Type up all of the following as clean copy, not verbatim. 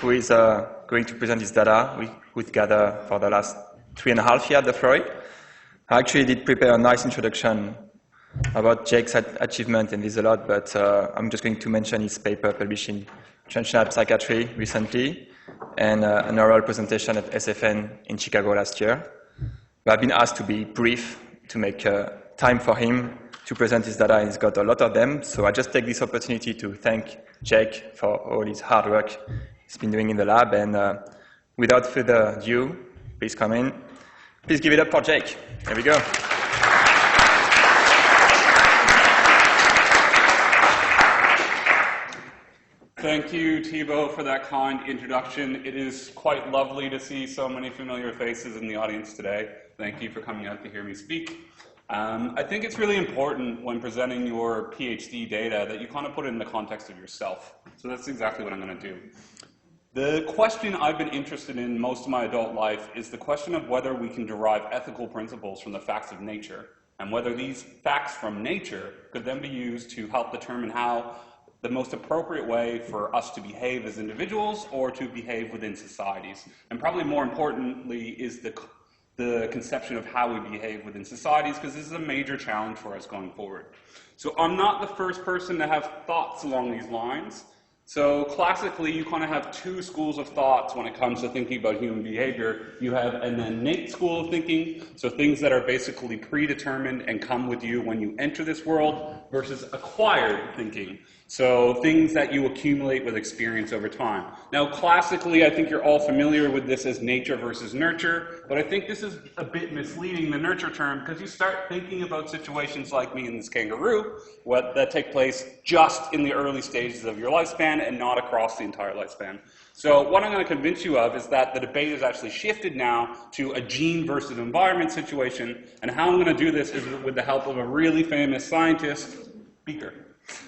who is going to present his data. We've gathered for the last 3.5 years at the Florey. I actually did prepare a nice introduction about Jake's achievement, and there's a lot, but I'm just going to mention his paper published in Translational Psychiatry recently, and an oral presentation at SFN in Chicago last year. But I've been asked to be brief, to make time for him to present his data, and he's got a lot of them. So I just take this opportunity to thank Jake for all his hard work he's been doing in the lab. And without further ado, please come in. Please give it up for Jake. There we go. Thank you, Thibaut, for that kind introduction. It is quite lovely to see so many familiar faces in the audience today. Thank you for coming out to hear me speak. I think it's really important when presenting your PhD data that you kind of put it in the context of yourself. So that's exactly what I'm going to do. The question I've been interested in most of my adult life is the question of whether we can derive ethical principles from the facts of nature, and whether these facts from nature could then be used to help determine how the most appropriate way for us to behave as individuals or to behave within societies. And probably more importantly is the conception of how we behave within societies, because this is a major challenge for us going forward. So I'm not the first person to have thoughts along these lines. So classically, you kind of have two schools of thoughts when it comes to thinking about human behavior. You have an innate school of thinking, so things that are basically predetermined and come with you when you enter this world, versus acquired thinking, so things that you accumulate with experience over time. Now, classically, I think you're all familiar with this as nature versus nurture, but I think this is a bit misleading, the nurture term, because you start thinking about situations like me and this kangaroo, that take place just in the early stages of your lifespan and not across the entire lifespan. So what I'm going to convince you of is that the debate has actually shifted now to a gene versus environment situation, and how I'm going to do this is with the help of a really famous scientist, Beaker.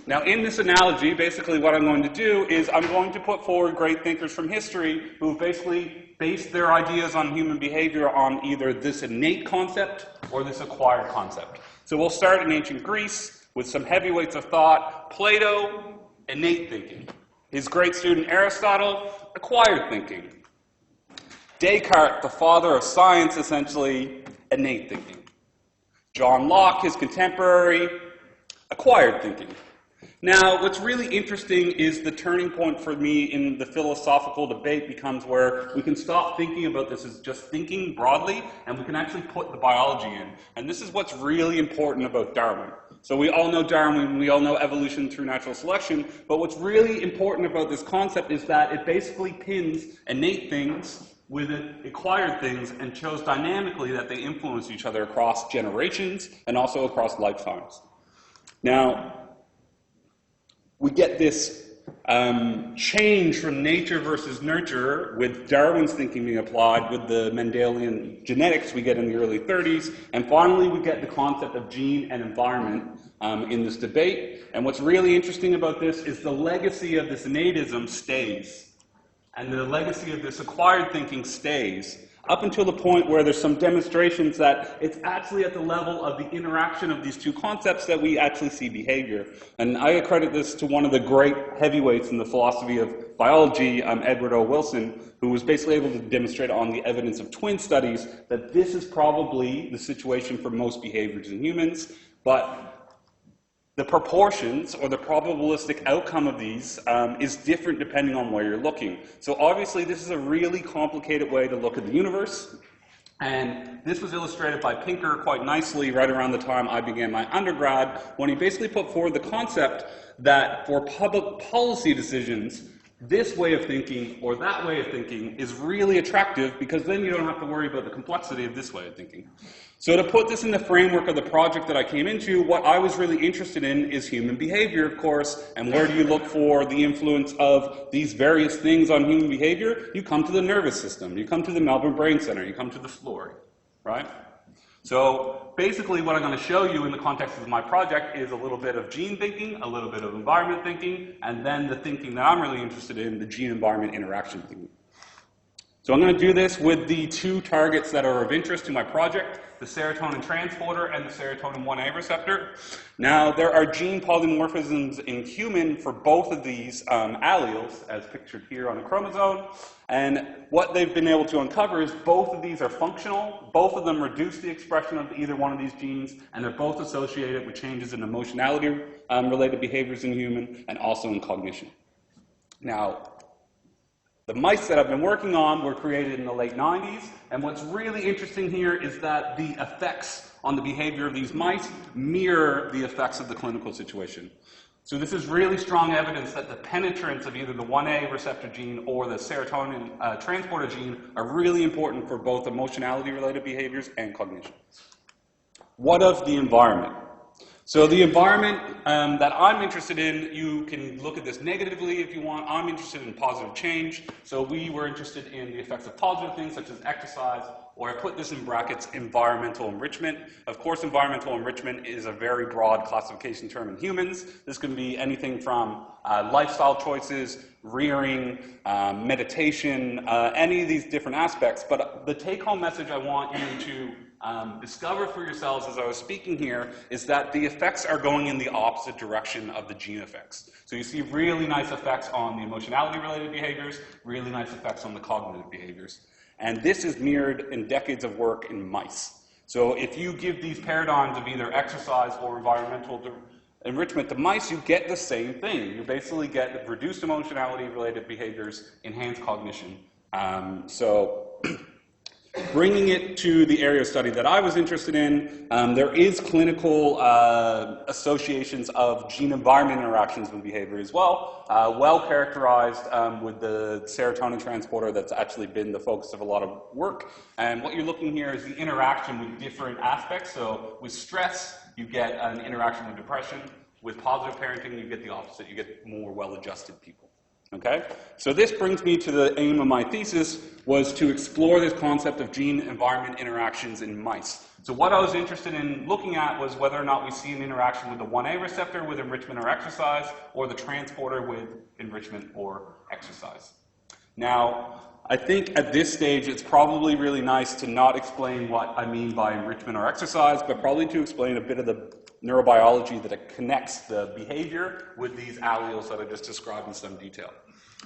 Now, in this analogy, basically what I'm going to do is I'm going to put forward great thinkers from history who basically based their ideas on human behavior on either this innate concept or this acquired concept. So we'll start in ancient Greece with some heavyweights of thought. Plato, innate thinking. His great student Aristotle, acquired thinking. Descartes, the father of science, essentially, innate thinking. John Locke, his contemporary, acquired thinking. Now, what's really interesting is the turning point for me in the philosophical debate becomes where we can stop thinking about this as just thinking broadly, and we can actually put the biology in. And this is what's really important about Darwin. So we all know Darwin, we all know evolution through natural selection, but what's really important about this concept is that it basically pins innate things with acquired things and shows dynamically that they influence each other across generations and also across lifetimes. Now, we get this change from nature versus nurture with Darwin's thinking being applied with the Mendelian genetics we get in the early 30s, and finally we get the concept of gene and environment in this debate. And what's really interesting about this is the legacy of this innatism stays, and the legacy of this acquired thinking stays, up until the point where there's some demonstrations that it's actually at the level of the interaction of these two concepts that we actually see behavior. And I accredit this to one of the great heavyweights in the philosophy of biology, Edward O. Wilson, who was basically able to demonstrate on the evidence of twin studies that this is probably the situation for most behaviors in humans, but the proportions or the probabilistic outcome of these is different depending on where you're looking. So obviously this is a really complicated way to look at the universe, and this was illustrated by Pinker quite nicely right around the time I began my undergrad, when he basically put forward the concept that for public policy decisions, this way of thinking or that way of thinking is really attractive, because then you don't have to worry about the complexity of this way of thinking. So to put this in the framework of the project that I came into, what I was really interested in is human behavior, of course, and where do you look for the influence of these various things on human behavior? You come to the nervous system, you come to the Melbourne Brain Centre, you come to the Florey, right? So basically what I'm going to show you in the context of my project is a little bit of gene thinking, a little bit of environment thinking, and then the thinking that I'm really interested in, the gene-environment interaction thinking. So I'm going to do this with the two targets that are of interest to my project, the serotonin transporter and the serotonin 1A receptor. Now, there are gene polymorphisms in human for both of these alleles, as pictured here on the chromosome. And what they've been able to uncover is both of these are functional, both of them reduce the expression of either one of these genes, and they're both associated with changes in emotionality-related behaviors in human and also in cognition. Now, the mice that I've been working on were created in the late 90s, and what's really interesting here is that the effects on the behavior of these mice mirror the effects of the clinical situation. So this is really strong evidence that the penetrance of either the 1A receptor gene or the serotonin transporter gene are really important for both emotionality-related behaviors and cognition. What of the environment? So the environment that I'm interested in, you can look at this negatively if you want. I'm interested in positive change. So we were interested in the effects of positive things such as exercise, or I put this in brackets, environmental enrichment. Of course, environmental enrichment is a very broad classification term in humans. This can be anything from lifestyle choices, rearing, meditation, any of these different aspects. But the take-home message I want you to discover for yourselves as I was speaking here is that the effects are going in the opposite direction of the gene effects. So you see really nice effects on the emotionality-related behaviors, really nice effects on the cognitive behaviors. And this is mirrored in decades of work in mice. So if you give these paradigms of either exercise or environmental enrichment to mice, you get the same thing. You basically get reduced emotionality-related behaviors, enhanced cognition. Bringing it to the area of study that I was interested in, there is clinical associations of gene-environment interactions with behavior as well, well characterized with the serotonin transporter that's actually been the focus of a lot of work. And what you're looking here is the interaction with different aspects. So with stress, you get an interaction with depression. With positive parenting, you get the opposite. You get more well-adjusted people. Okay? So this brings me to the aim of my thesis, was to explore this concept of gene-environment interactions in mice. So what I was interested in looking at was whether or not we see an interaction with the 1A receptor with enrichment or exercise, or the transporter with enrichment or exercise. Now, I think at this stage it's probably really nice to not explain what I mean by enrichment or exercise, but probably to explain a bit of the neurobiology that connects the behavior with these alleles that I just described in some detail.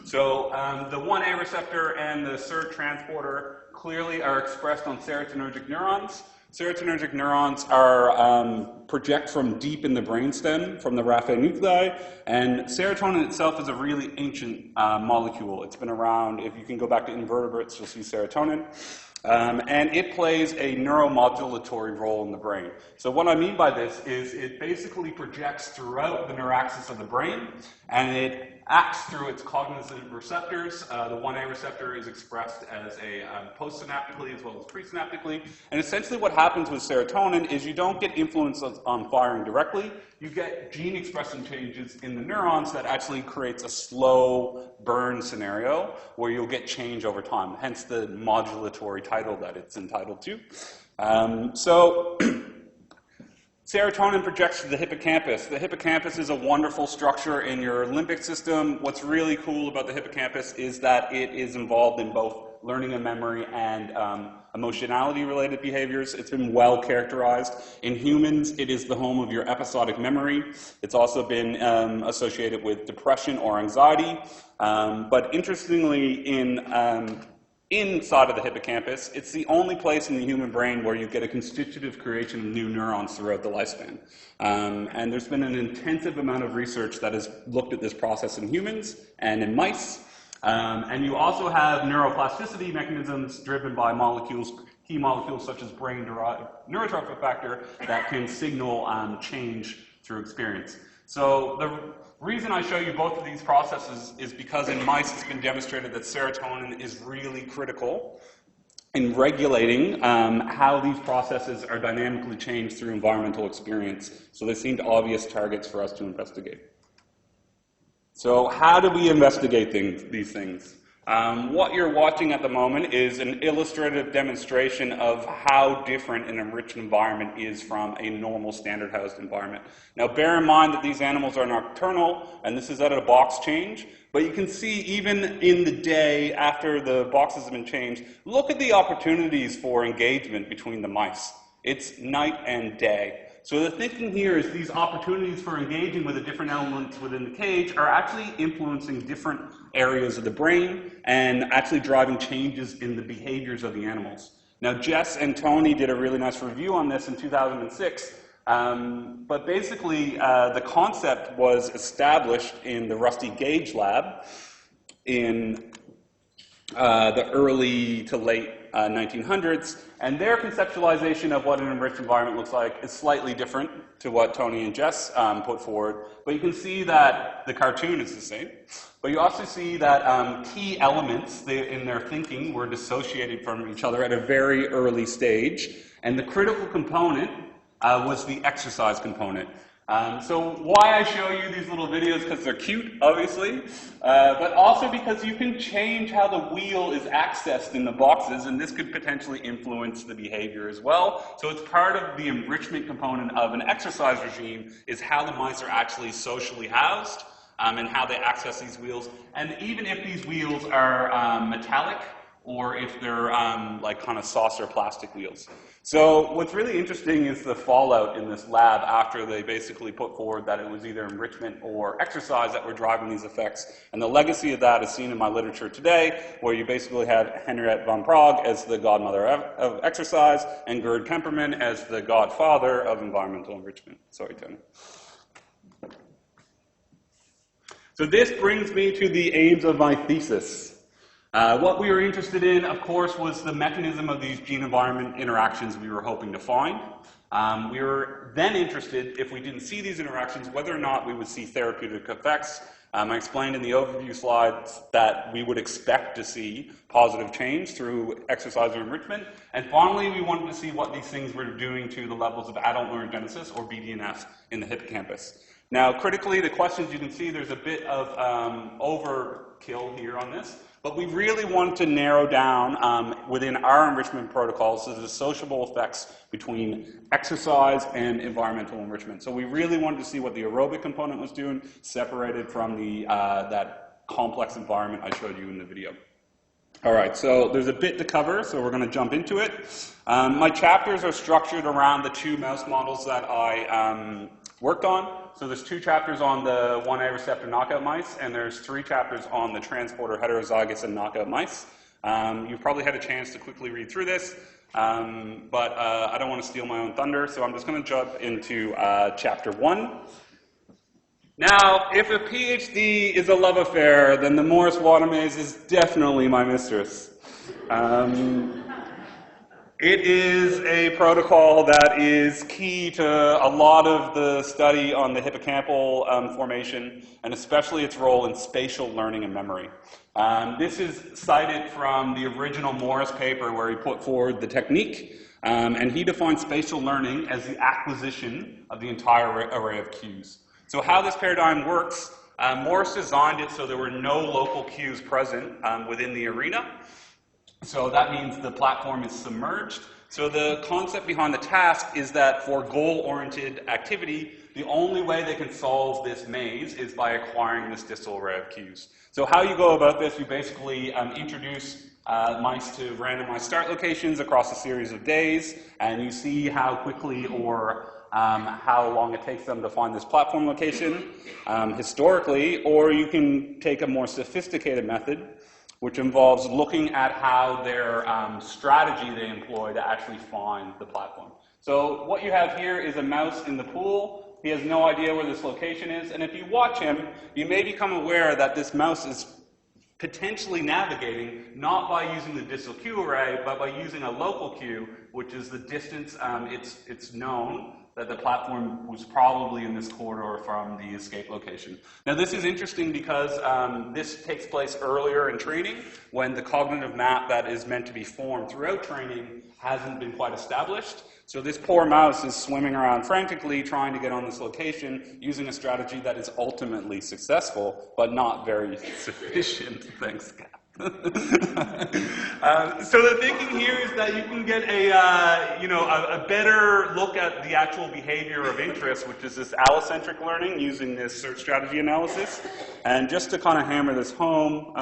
So the 1A receptor and the SERT transporter clearly are expressed on serotonergic neurons. Serotonergic neurons are project from deep in the brainstem, from the raphe nuclei, and serotonin itself is a really ancient molecule. It's been around. If you can go back to invertebrates, you'll see serotonin. And it plays a neuromodulatory role in the brain. So what I mean by this is it basically projects throughout the neuraxis of the brain, and it acts through its cognizant receptors. The 1A receptor is expressed as a postsynaptically as well as presynaptically. And essentially what happens with serotonin is you don't get influence on firing directly. You get gene expression changes in the neurons that actually creates a slow burn scenario where you'll get change over time, hence the modulatory title that it's entitled to. Serotonin projects to the hippocampus. The hippocampus is a wonderful structure in your limbic system. What's really cool about the hippocampus is that it is involved in both learning and memory and emotionality-related behaviors. It's been well characterized. In humans, it is the home of your episodic memory. It's also been associated with depression or anxiety. But interestingly, inside of the hippocampus, it's the only place in the human brain where you get a constitutive creation of new neurons throughout the lifespan. And there's been an intensive amount of research that has looked at this process in humans and in mice. And you also have neuroplasticity mechanisms driven by key molecules such as brain-derived neurotrophic factor that can signal change through experience. So the reason I show you both of these processes is because in mice it's been demonstrated that serotonin is really critical in regulating how these processes are dynamically changed through environmental experience. So they seemed obvious targets for us to investigate. So how do we investigate these things? What you're watching at the moment is an illustrative demonstration of how different an enriched environment is from a normal standard housed environment. Now bear in mind that these animals are nocturnal, and this is at a box change, but you can see even in the day after the boxes have been changed, look at the opportunities for engagement between the mice. It's night and day. So the thinking here is these opportunities for engaging with the different elements within the cage are actually influencing different areas of the brain and actually driving changes in the behaviors of the animals. Now Jess and Tony did a really nice review on this in 2006, but basically the concept was established in the Rusty Gage lab in the early to late 1900s, and their conceptualization of what an enriched environment looks like is slightly different to what Tony and Jess put forward, but you can see that the cartoon is the same. But you also see that key elements in their thinking were dissociated from each other at a very early stage, and the critical component was the exercise component. So why I show you these little videos, because they're cute, obviously, but also because you can change how the wheel is accessed in the boxes, and this could potentially influence the behavior as well. So it's part of the enrichment component of an exercise regime is how the mice are actually socially housed and how they access these wheels. And even if these wheels are metallic, or if they're like kind of saucer plastic wheels. So what's really interesting is the fallout in this lab after they basically put forward that it was either enrichment or exercise that were driving these effects. And the legacy of that is seen in my literature today, where you basically have Henriette von Prague as the godmother of exercise and Gerd Kemperman as the godfather of environmental enrichment. Sorry, Tony. So this brings me to the aims of my thesis. What we were interested in, of course, was the mechanism of these gene-environment interactions we were hoping to find. We were then interested, if we didn't see these interactions, whether or not we would see therapeutic effects. I explained in the overview slides that we would expect to see positive change through exercise or enrichment. And finally, we wanted to see what these things were doing to the levels of adult neurogenesis, or BDNF, in the hippocampus. Now, critically, the questions you can see, there's a bit of overkill here on this. But we really wanted to narrow down within our enrichment protocols the dissociable effects between exercise and environmental enrichment. So we really wanted to see what the aerobic component was doing, separated from the, that complex environment I showed you in the video. All right, so there's a bit to cover, so we're going to jump into it. My chapters are structured around the two mouse models that I worked on. So there's 2 chapters on the 1A receptor knockout mice, and there's 3 chapters on the transporter heterozygous and knockout mice. You've probably had a chance to quickly read through this, but I don't want to steal my own thunder, so I'm just going to jump into chapter 1. Now, if a PhD is a love affair, then the Morris water maze is definitely my mistress. It is a protocol that is key to a lot of the study on the hippocampal formation, and especially its role in spatial learning and memory. This is cited from the original Morris paper where he put forward the technique, and he defined spatial learning as the acquisition of the entire array of cues. So how this paradigm works, Morris designed it so there were no local cues present within the arena. So that means the platform is submerged. So the concept behind the task is that for goal-oriented activity, the only way they can solve this maze is by acquiring this distal array of cues. So how you go about this, you basically introduce mice to randomized start locations across a series of days, and you see how quickly or how long it takes them to find this platform location historically, or you can take a more sophisticated method, which involves looking at how their strategy they employ to actually find the platform. So what you have here is a mouse in the pool. He has no idea where this location is, and if you watch him, you may become aware that this mouse is potentially navigating not by using the distal cue array, but by using a local cue, which is the distance it's known that the platform was probably in this corridor from the escape location. Now this is interesting because this takes place earlier in training when the cognitive map that is meant to be formed throughout training hasn't been quite established. So this poor mouse is swimming around frantically trying to get on this location using a strategy that is ultimately successful, but not very sufficient. Thanks, Cap. So the thinking here is that you can get a better look at the actual behavior of interest, which is this allocentric learning using this search strategy analysis. And just to kind of hammer this home,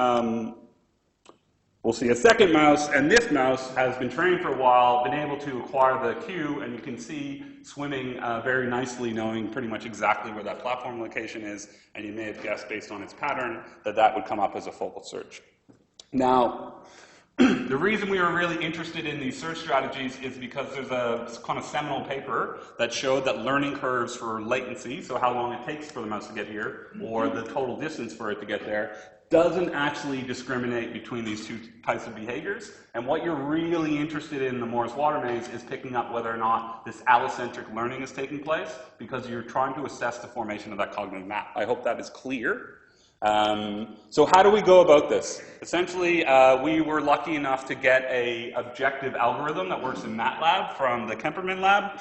we'll see a second mouse, and this mouse has been trained for a while, been able to acquire the cue, and you can see swimming very nicely, knowing pretty much exactly where that platform location is, and you may have guessed based on its pattern that that would come up as a focal search. Now, the reason we were really interested in these search strategies is because there's a kind of seminal paper that showed that learning curves for latency, so how long it takes for the mouse to get here, or the total distance for it to get there, doesn't actually discriminate between these two types of behaviors. And what you're really interested in the Morris water maze is picking up whether or not this allocentric learning is taking place, because you're trying to assess the formation of that cognitive map. I hope that is clear. So how do we go about this? Essentially, we were lucky enough to get an objective algorithm that works in MATLAB from the Kemperman lab.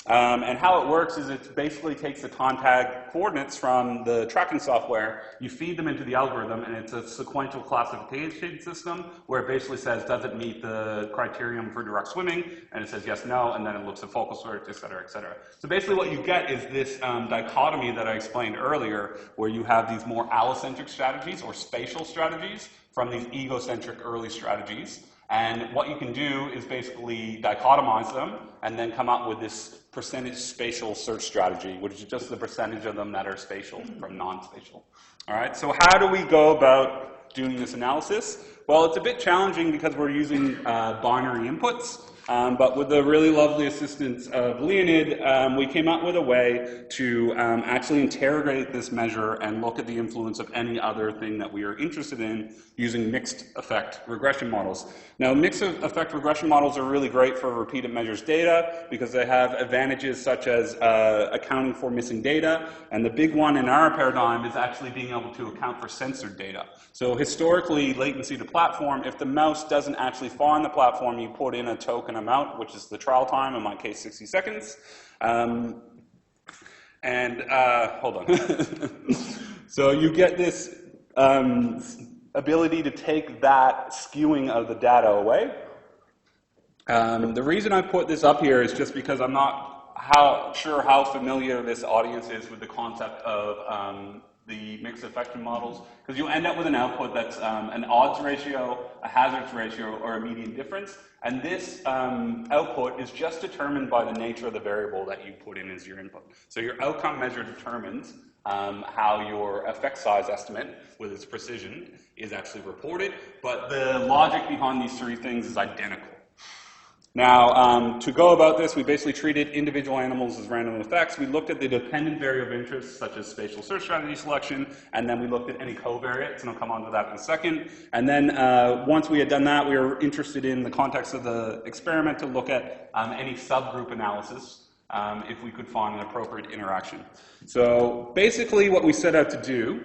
And how it works is it basically takes the time tag coordinates from the tracking software, you feed them into the algorithm, and it's a sequential classification system where it basically says, does it meet the criterion for direct swimming? And it says yes, no, and then it looks at focal search, et cetera, et cetera. So basically what you get is this dichotomy that I explained earlier, where you have these more allocentric strategies or spatial strategies from these egocentric early strategies. And what you can do is basically dichotomize them and then come up with this percentage spatial search strategy, which is just the percentage of them that are spatial from non-spatial. All right, so how do we go about doing this analysis? Well, it's a bit challenging because we're using binary inputs. But with the really lovely assistance of Leonid, we came up with a way to actually interrogate this measure and look at the influence of any other thing that we are interested in using mixed effect regression models. Now, mixed effect regression models are really great for repeated measures data because they have advantages such as accounting for missing data, and the big one in our paradigm is actually being able to account for censored data. So historically, latency to platform, if the mouse doesn't actually find the platform, you put in a token amount, which is the trial time, in my case 60 seconds. Hold on. So you get this ability to take that skewing of the data away. The reason I put this up here is just because I'm not sure how familiar this audience is with the concept of the mixed effect models, because you end up with an output that's an odds ratio, a hazards ratio, or a median difference, and this output is just determined by the nature of the variable that you put in as your input. So your outcome measure determines how your effect size estimate, with its precision, is actually reported, but the logic behind these three things is identical. Now, to go about this, we basically treated individual animals as random effects. We looked at the dependent variable of interest, such as spatial search strategy selection, and then we looked at any covariates, and I'll come on to that in a second. And then once we had done that, we were interested in the context of the experiment to look at any subgroup analysis, if we could find an appropriate interaction. So basically what we set out to do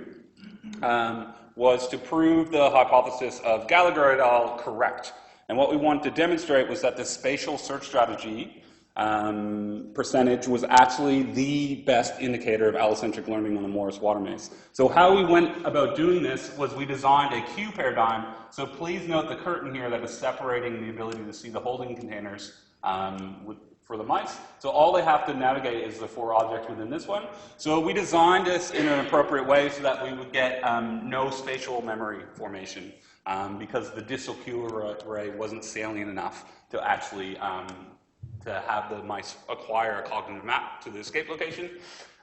was to prove the hypothesis of Gallagher et al. Correct. And what we wanted to demonstrate was that the spatial search strategy percentage was actually the best indicator of allocentric learning on the Morris water maze. So how we went about doing this was we designed a queue paradigm. So please note the curtain here that is separating the ability to see the holding containers for the mice. So all they have to navigate is the four objects within this one. So we designed this in an appropriate way so that we would get no spatial memory formation. Because the dissociating array wasn't salient enough to actually to have the mice acquire a cognitive map to the escape location.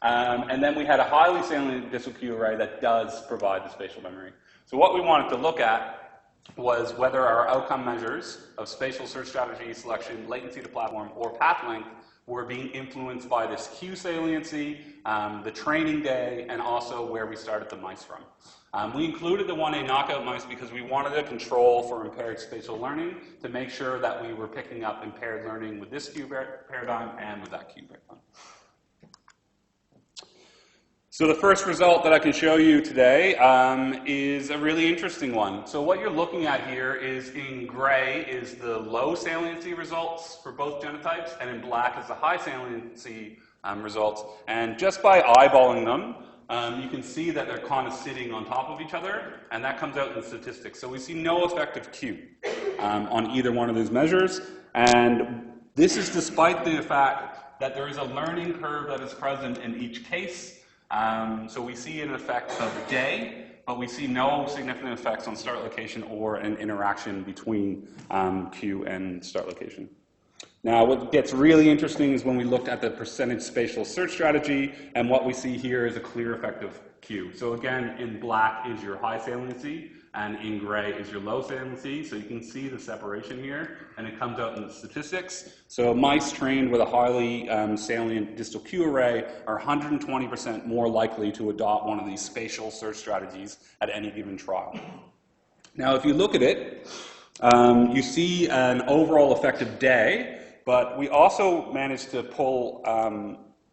And then we had a highly salient dissociating array that does provide the spatial memory. So what we wanted to look at was whether our outcome measures of spatial search strategy selection, latency to platform, or path length were being influenced by this Q saliency, the training day, and also where we started the mice from. We included the 1A knockout mice because we wanted a control for impaired spatial learning to make sure that we were picking up impaired learning with this Q paradigm and with that Q paradigm. So the first result that I can show you today is a really interesting one. So what you're looking at here is in gray is the low saliency results for both genotypes, and in black is the high saliency results. And just by eyeballing them, you can see that they're kind of sitting on top of each other, and that comes out in statistics. So we see no effective cue on either one of these measures, and this is despite the fact that there is a learning curve that is present in each case. So we see an effect of day, but we see no significant effects on start location or an interaction between cue and start location. Now, what gets really interesting is when we looked at the percentage spatial search strategy, and what we see here is a clear effect of cue. So again, in black is your high saliency, and in gray is your low saliency. So you can see the separation here, and it comes out in the statistics. So mice trained with a highly salient distal cue array are 120% more likely to adopt one of these spatial search strategies at any given trial. Now, if you look at it, you see an overall effective day, but we also managed to pull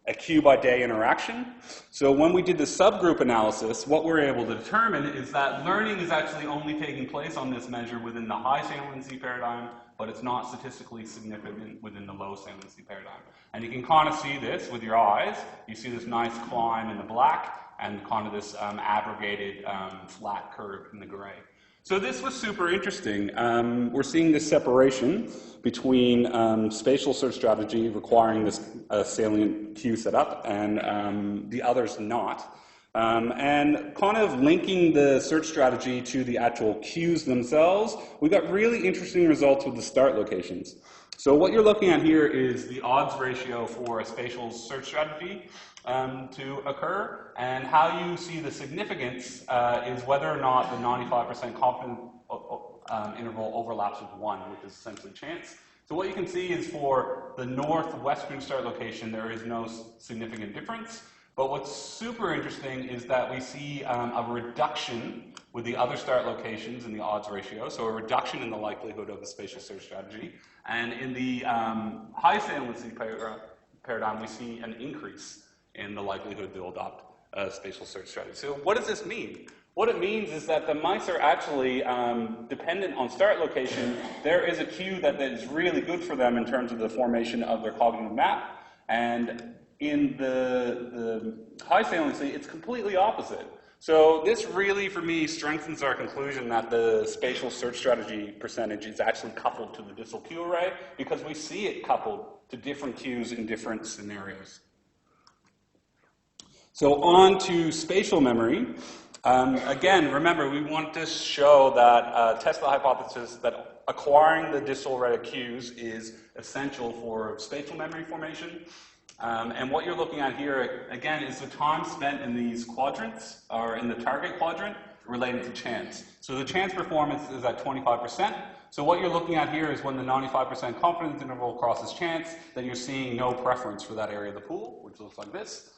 a cue by day interaction. So when we did the subgroup analysis, what we're able to determine is that learning is actually only taking place on this measure within the high saliency paradigm, but it's not statistically significant within the low saliency paradigm. And you can kind of see this with your eyes. You see this nice climb in the black and kind of this abrogated flat curve in the gray. So this was super interesting. We're seeing this separation between spatial search strategy requiring this salient cue setup and the others not. And kind of linking the search strategy to the actual cues themselves, we got really interesting results with the start locations. So what you're looking at here is the odds ratio for a spatial search strategy to occur, and how you see the significance is whether or not the 95% confidence interval overlaps with 1, which is essentially chance. So what you can see is for the northwestern start location, there is no significant difference. But what's super interesting is that we see a reduction with the other start locations in the odds ratio, so a reduction in the likelihood of a spatial search strategy. And in the high saliency paradigm, we see an increase in the likelihood they'll adopt a spatial search strategy. So what does this mean? What it means is that the mice are actually dependent on start location. There is a cue that is really good for them in terms of the formation of their cognitive map, and in the high saliency, it's completely opposite. So this really, for me, strengthens our conclusion that the spatial search strategy percentage is actually coupled to the distal cue array, because we see it coupled to different cues in different scenarios. So on to spatial memory. Again, remember, we want to show that, test the hypothesis that acquiring the distal array of cues is essential for spatial memory formation. And what you're looking at here, again, is the time spent in these quadrants, or in the target quadrant, related to chance. So the chance performance is at 25%. So what you're looking at here is when the 95% confidence interval crosses chance, then you're seeing no preference for that area of the pool, which looks like this.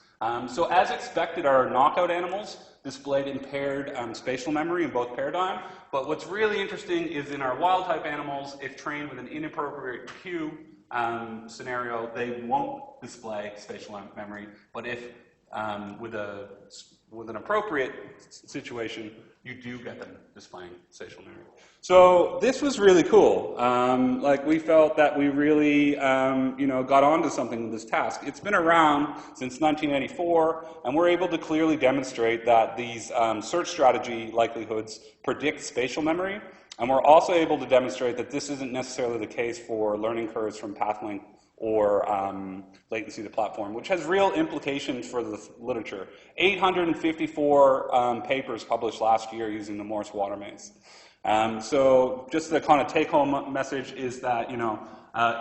So as expected, our knockout animals displayed impaired spatial memory in both paradigms. But what's really interesting is in our wild-type animals, if trained with an inappropriate cue scenario, they won't display spatial memory. But if with an appropriate situation, you do get them displaying spatial memory. So this was really cool. Like, we felt that we really, got onto something with this task. It's been around since 1984, and we're able to clearly demonstrate that these search strategy likelihoods predict spatial memory. And we're also able to demonstrate that this isn't necessarily the case for learning curves from path length or latency to platform, which has real implications for the literature. 854 papers published last year using the Morse water maze. So just the kind of take-home message is that,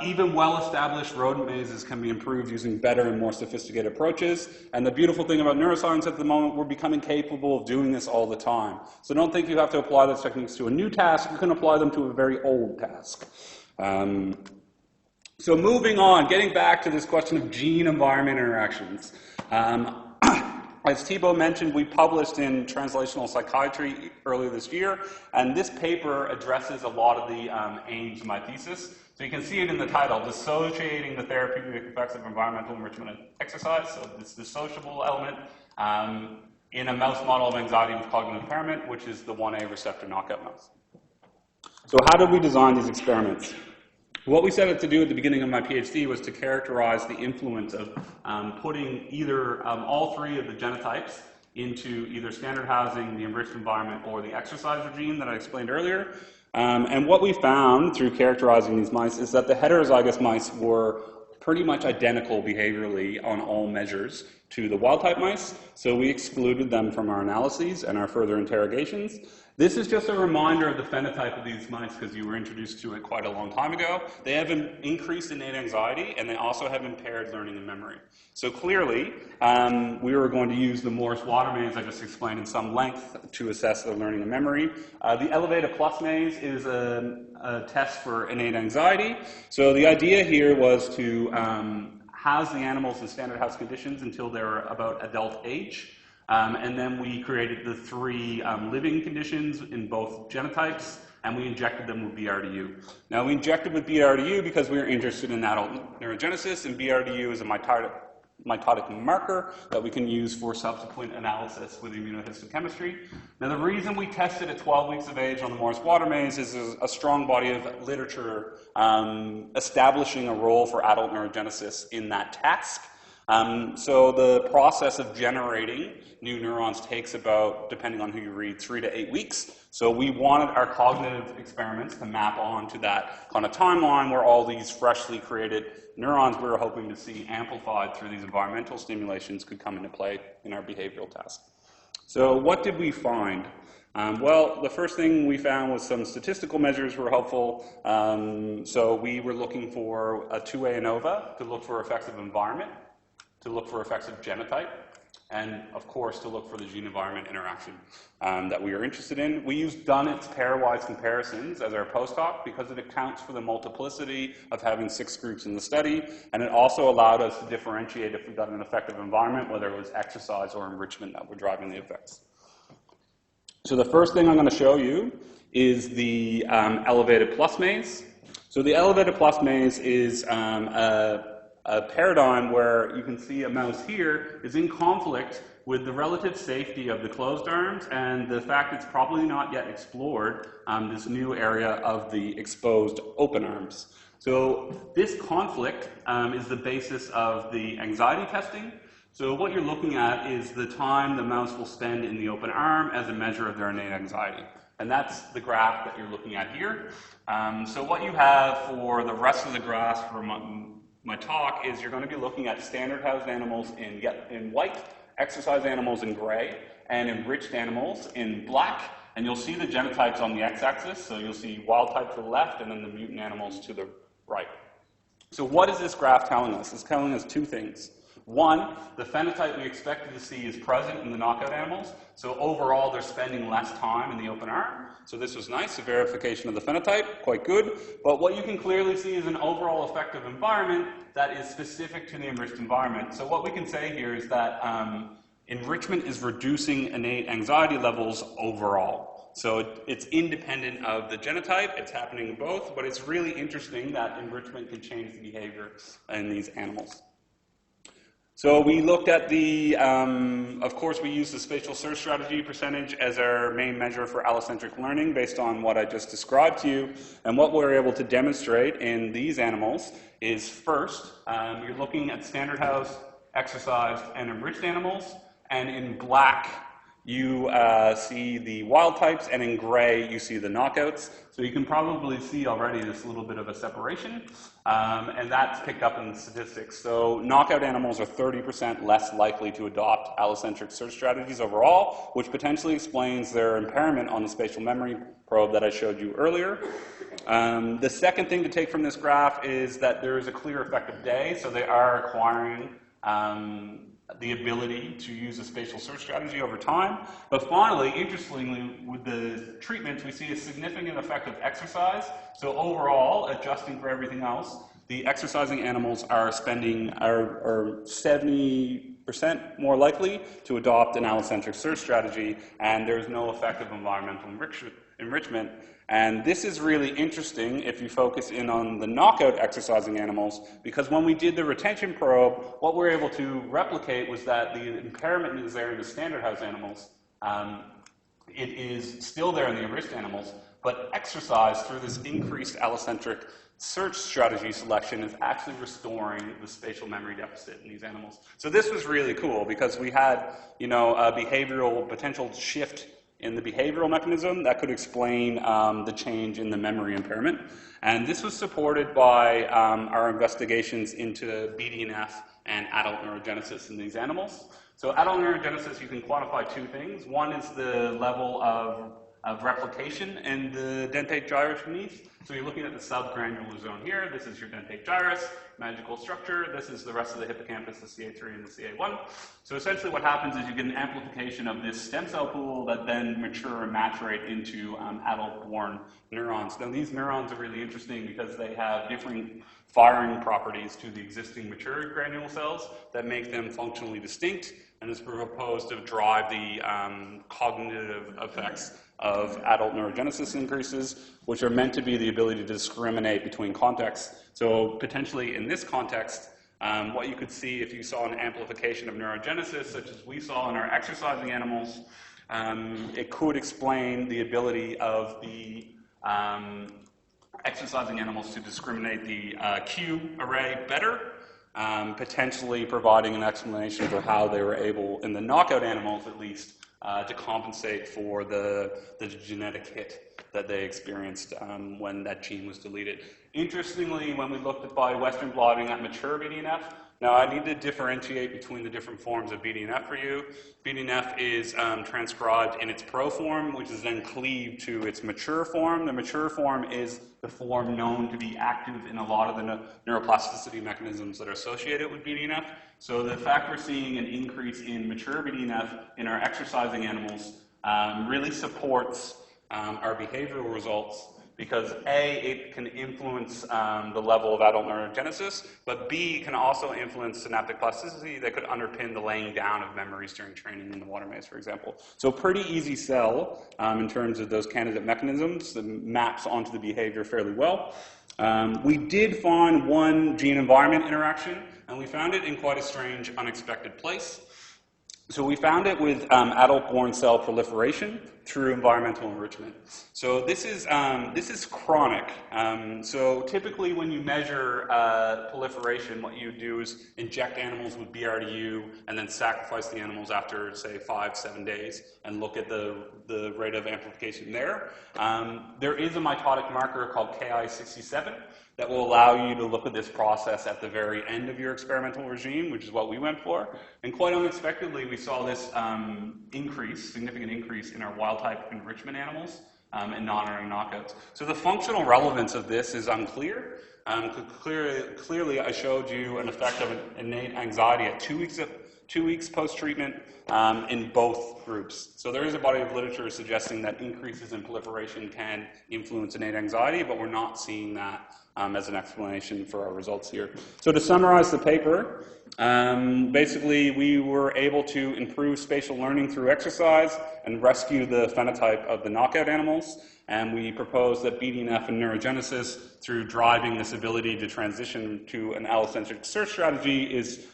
even well-established rodent mazes can be improved using better and more sophisticated approaches. And the beautiful thing about neuroscience at the moment, we're becoming capable of doing this all the time. So don't think you have to apply those techniques to a new task. You can apply them to a very old task. So moving on, getting back to this question of gene-environment interactions. As Thibaut mentioned, we published in Translational Psychiatry earlier this year, and this paper addresses a lot of the aims of my thesis. So you can see it in the title, Dissociating the Therapeutic Effects of Environmental Enrichment and Exercise. So this dissociable element in a mouse model of anxiety with cognitive impairment, which is the 1A receptor knockout mouse. So how did we design these experiments? What we set out to do at the beginning of my PhD was to characterize the influence of putting either all three of the genotypes into either standard housing, the enriched environment, or the exercise regime that I explained earlier. And what we found through characterizing these mice is that the heterozygous mice were pretty much identical behaviorally on all measures to the wild-type mice, so we excluded them from our analyses and our further interrogations. This is just a reminder of the phenotype of these mice because you were introduced to it quite a long time ago. They have an increased innate anxiety, and they also have impaired learning and memory. So clearly, we were going to use the Morris-Water maze I just explained in some length to assess their learning and memory. The elevated plus maze is a test for innate anxiety. So the idea here was to house the animals in standard house conditions until they're about adult age. And then we created the 3 living conditions in both genotypes, and we injected them with BRDU. Now, we injected with BRDU because we were interested in adult neurogenesis, and BRDU is a mitotic marker that we can use for subsequent analysis with immunohistochemistry. Now, the reason we tested at 12 weeks of age on the Morris-Water maze is a strong body of literature establishing a role for adult neurogenesis in that task. So the process of generating new neurons takes about, depending on who you read, 3 to 8 weeks. So we wanted our cognitive experiments to map onto that kind of timeline where all these freshly created neurons we were hoping to see amplified through these environmental stimulations could come into play in our behavioral task. So what did we find? Well, the first thing we found was some statistical measures were helpful. So we were looking for a 2A ANOVA to look for effects of environment, to look for effects of genotype, and of course to look for the gene-environment interaction that we are interested in. We used Dunnett's pairwise comparisons as our postdoc because it accounts for the multiplicity of having 6 groups in the study, and it also allowed us to differentiate if we got an effective environment, whether it was exercise or enrichment that were driving the effects. So the first thing I'm going to show you is the elevated plus maze. So the elevated plus maze is a paradigm where you can see a mouse here is in conflict with the relative safety of the closed arms and the fact it's probably not yet explored this new area of the exposed open arms. So this conflict is the basis of the anxiety testing. So what you're looking at is the time the mouse will spend in the open arm as a measure of their innate anxiety. And that's the graph that you're looking at here. So what you have for the rest of the graphs for my talk is you're going to be looking at standard housed animals in white, exercise animals in gray, and enriched animals in black. And you'll see the genotypes on the x-axis. So you'll see wild type to the left and then the mutant animals to the right. So what is this graph telling us? It's telling us 2 things. One, the phenotype we expected to see is present in the knockout animals. So overall, they're spending less time in the open arm. So this was nice, a verification of the phenotype, quite good. But what you can clearly see is an overall effective environment that is specific to the enriched environment. So what we can say here is that enrichment is reducing innate anxiety levels overall. So it's independent of the genotype, it's happening in both, but it's really interesting that enrichment can change the behavior in these animals. So we looked at the, of course we used the spatial search strategy percentage as our main measure for allocentric learning based on what I just described to you. And what we're able to demonstrate in these animals is first, you're looking at standard house, exercised, and enriched animals. And in black, you see the wild types, and in gray, you see the knockouts. So you can probably see already this little bit of a separation, and that's picked up in the statistics. So knockout animals are 30% less likely to adopt allocentric search strategies overall, which potentially explains their impairment on the spatial memory probe that I showed you earlier. The second thing to take from this graph is that there is a clear effect of day, so they are acquiring the ability to use a spatial search strategy over time. But finally, interestingly, with the treatments, we see a significant effect of exercise. So overall, adjusting for everything else, the exercising animals are 70% more likely to adopt an allocentric search strategy, and there's no effect of environmental enrichment. And this is really interesting if you focus in on the knockout exercising animals, because when we did the retention probe, what we were able to replicate was that the impairment is there in the standard house animals. It is still there in the enriched animals, But exercise, through this increased allocentric search strategy selection, is actually restoring the spatial memory deficit in these animals. So this was really cool because we had, a behavioral potential shift in the behavioral mechanism that could explain the change in the memory impairment. And this was supported by our investigations into BDNF and adult neurogenesis in these animals. So adult neurogenesis, you can quantify two things. One is the level of replication in the dentate gyrus beneath. So you're looking at the subgranular zone here. This is your dentate gyrus, magical structure. This is the rest of the hippocampus, the CA3 and the CA1. So essentially what happens is you get an amplification of this stem cell pool that then mature and maturate into adult-born neurons. Now these neurons are really interesting because they have different firing properties to the existing mature granule cells that make them functionally distinct, and is proposed to drive the cognitive effects of adult neurogenesis increases, which are meant to be the ability to discriminate between contexts. So potentially in this context, what you could see if you saw an amplification of neurogenesis, such as we saw in our exercising animals, it could explain the ability of the exercising animals to discriminate the cue array better, potentially providing an explanation for how they were able, in the knockout animals at least, to compensate for the genetic hit that they experienced when that gene was deleted. Interestingly, when we looked at by Western blotting at mature BDNF, now I need to differentiate between the different forms of BDNF for you. BDNF is transcribed in its pro form, which is then cleaved to its mature form. The mature form is the form known to be active in a lot of the neuroplasticity mechanisms that are associated with BDNF. So the fact we're seeing an increase in mature BDNF in our exercising animals really supports our behavioral results, because A, it can influence the level of adult neurogenesis, but B, can also influence synaptic plasticity that could underpin the laying down of memories during training in the water maze, for example. So pretty easy sell in terms of those candidate mechanisms that maps onto the behavior fairly well. We did find one gene-environment interaction, and we found it in quite a strange, unexpected place. So we found it with adult-born cell proliferation through environmental enrichment. So this is chronic. So typically when you measure proliferation, what you do is inject animals with BRDU and then sacrifice the animals after, say, 5-7 days and look at the rate of amplification there. There is a mitotic marker called Ki67 that will allow you to look at this process at the very end of your experimental regime, which is what we went for. And quite unexpectedly, we saw this significant increase in our wild-type enrichment animals and non-erring knockouts. So the functional relevance of this is unclear. Clearly, I showed you an effect of innate anxiety at 2 weeks post-treatment in both groups. So there is a body of literature suggesting that increases in proliferation can influence innate anxiety, but we're not seeing that as an explanation for our results here. So to summarize the paper, basically we were able to improve spatial learning through exercise and rescue the phenotype of the knockout animals. And we proposed that BDNF and neurogenesis, through driving this ability to transition to an allocentric search strategy, is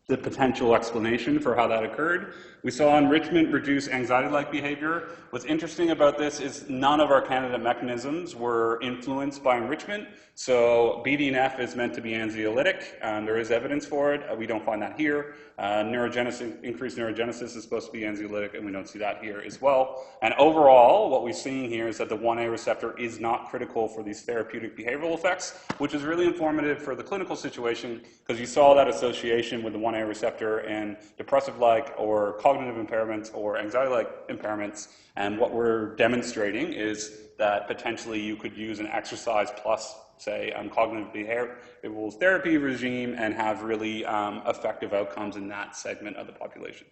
the potential explanation for how that occurred. We saw enrichment reduce anxiety-like behavior. What's interesting about this is none of our candidate mechanisms were influenced by enrichment. So BDNF is meant to be anxiolytic. There is evidence for it. We don't find that here. Increased neurogenesis is supposed to be anxiolytic, and we don't see that here as well. And overall, what we're seeing here is that the 1A receptor is not critical for these therapeutic behavioral effects, which is really informative for the clinical situation, because you saw that association with the 1A receptor and depressive-like or cognitive impairments or anxiety-like impairments. And what we're demonstrating is that potentially you could use an exercise plus, say, cognitive behavioral therapy regime and have really effective outcomes in that segment of the population.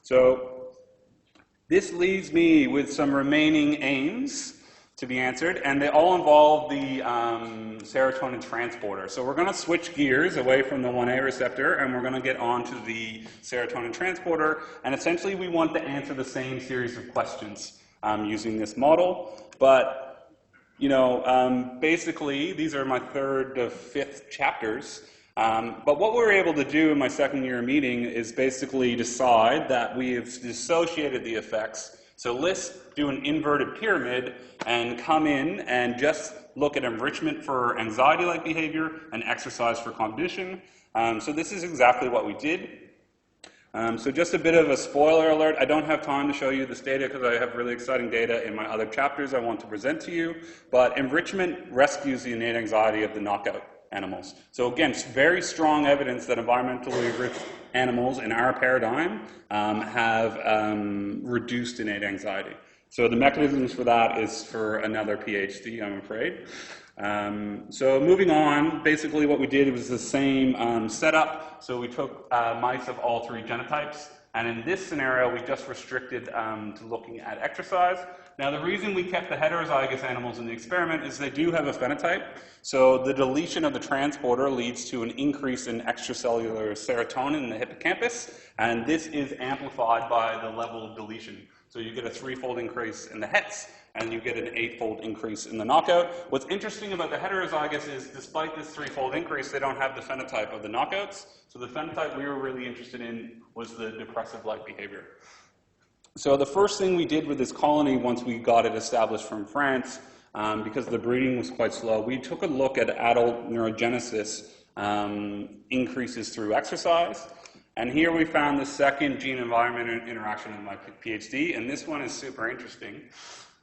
So this leaves me with some remaining aims to be answered, and they all involve the serotonin transporter. So we're going to switch gears away from the 1A receptor, and we're going to get on to the serotonin transporter, and essentially we want to answer the same series of questions using this model. But basically, these are my 3rd to 5th chapters. But what we were able to do in my 2nd year meeting is basically decide that we have dissociated the effects So let's do an inverted pyramid and come in and just look at enrichment for anxiety-like behavior and exercise for cognition. So this is exactly what we did. So just a bit of a spoiler alert, I don't have time to show you this data because I have really exciting data in my other chapters I want to present to you, but enrichment rescues the innate anxiety of the knockout animals. So again, very strong evidence that environmentally enriched animals in our paradigm have reduced innate anxiety. So the mechanisms for that is for another PhD, I'm afraid. So moving on, basically what we did was the same setup. So we took mice of all three genotypes, and in this scenario we just restricted to looking at exercise. Now the reason we kept the heterozygous animals in the experiment is they do have a phenotype. So the deletion of the transporter leads to an increase in extracellular serotonin in the hippocampus, and this is amplified by the level of deletion. So you get a 3-fold increase in the hets, and you get an 8-fold increase in the knockout. What's interesting about the heterozygous is, despite this 3-fold increase, they don't have the phenotype of the knockouts. So the phenotype we were really interested in was the depressive-like behavior. So the first thing we did with this colony, once we got it established from France, because the breeding was quite slow, we took a look at adult neurogenesis increases through exercise. And here we found the second gene-environment interaction in my PhD, and this one is super interesting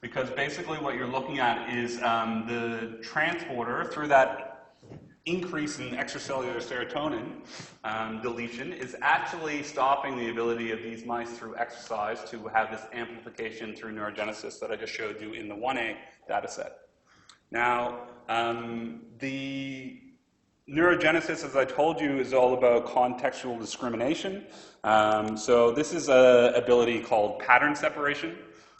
because basically what you're looking at is the transporter through that increase in extracellular serotonin deletion is actually stopping the ability of these mice through exercise to have this amplification through neurogenesis that I just showed you in the 1A data set. Now, the neurogenesis, as I told you, is all about contextual discrimination. So this is an ability called pattern separation.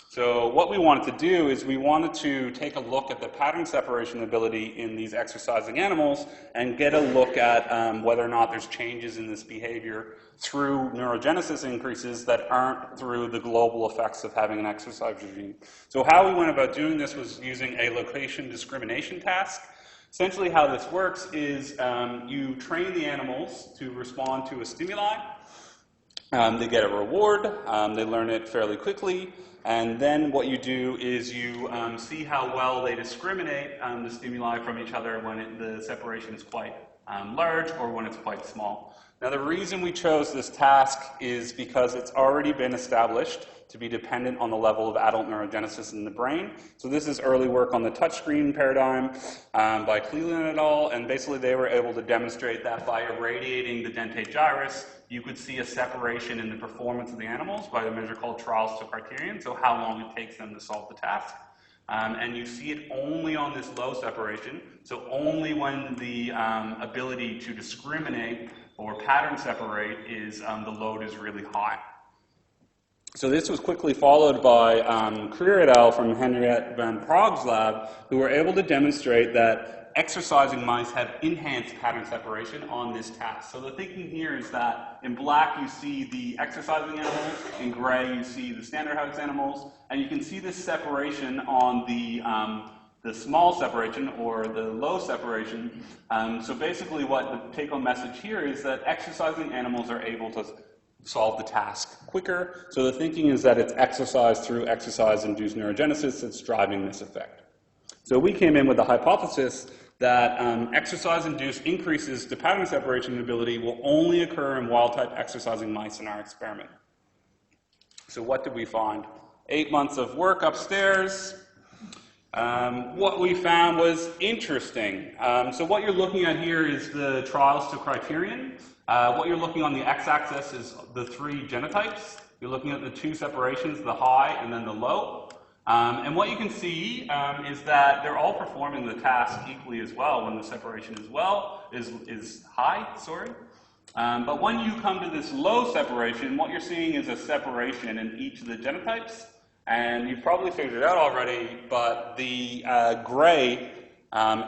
So what we wanted to do is we wanted to take a look at the pattern separation ability in these exercising animals and get a look at whether or not there's changes in this behavior through neurogenesis increases that aren't through the global effects of having an exercise regime. So how we went about doing this was using a location discrimination task. Essentially how this works is you train the animals to respond to a stimuli. They get a reward, they learn it fairly quickly, and then what you do is you see how well they discriminate the stimuli from each other when the separation is quite large or when it's quite small. Now the reason we chose this task is because it's already been established to be dependent on the level of adult neurogenesis in the brain. So this is early work on the touchscreen paradigm by Cleland et al. And basically they were able to demonstrate that by irradiating the dentate gyrus, you could see a separation in the performance of the animals by a measure called trials to criterion, so how long it takes them to solve the task. And you see it only on this low separation, so only when the ability to discriminate or pattern separate is the load is really high. So this was quickly followed by Creer et al. From Henriette van Praag's lab, who were able to demonstrate that exercising mice have enhanced pattern separation on this task. So the thinking here is that in black you see the exercising animals, in gray you see the standard house animals, and you can see this separation on the small separation or the low separation. So basically what the take-home message here is that exercising animals are able to solve the task quicker. So the thinking is that it's exercise through exercise-induced neurogenesis that's driving this effect. So we came in with the hypothesis that exercise-induced increases to pattern separation ability will only occur in wild-type exercising mice in our experiment. So what did we find? 8 months of work upstairs. What we found was interesting. So what you're looking at here is the trials to criterion. What you're looking on the x-axis is the 3 genotypes. You're looking at the 2 separations, the high and then the low. And what you can see is that they're all performing the task equally as well when the separation is high. But when you come to this low separation, what you're seeing is a separation in each of the genotypes. And you've probably figured it out already, but the gray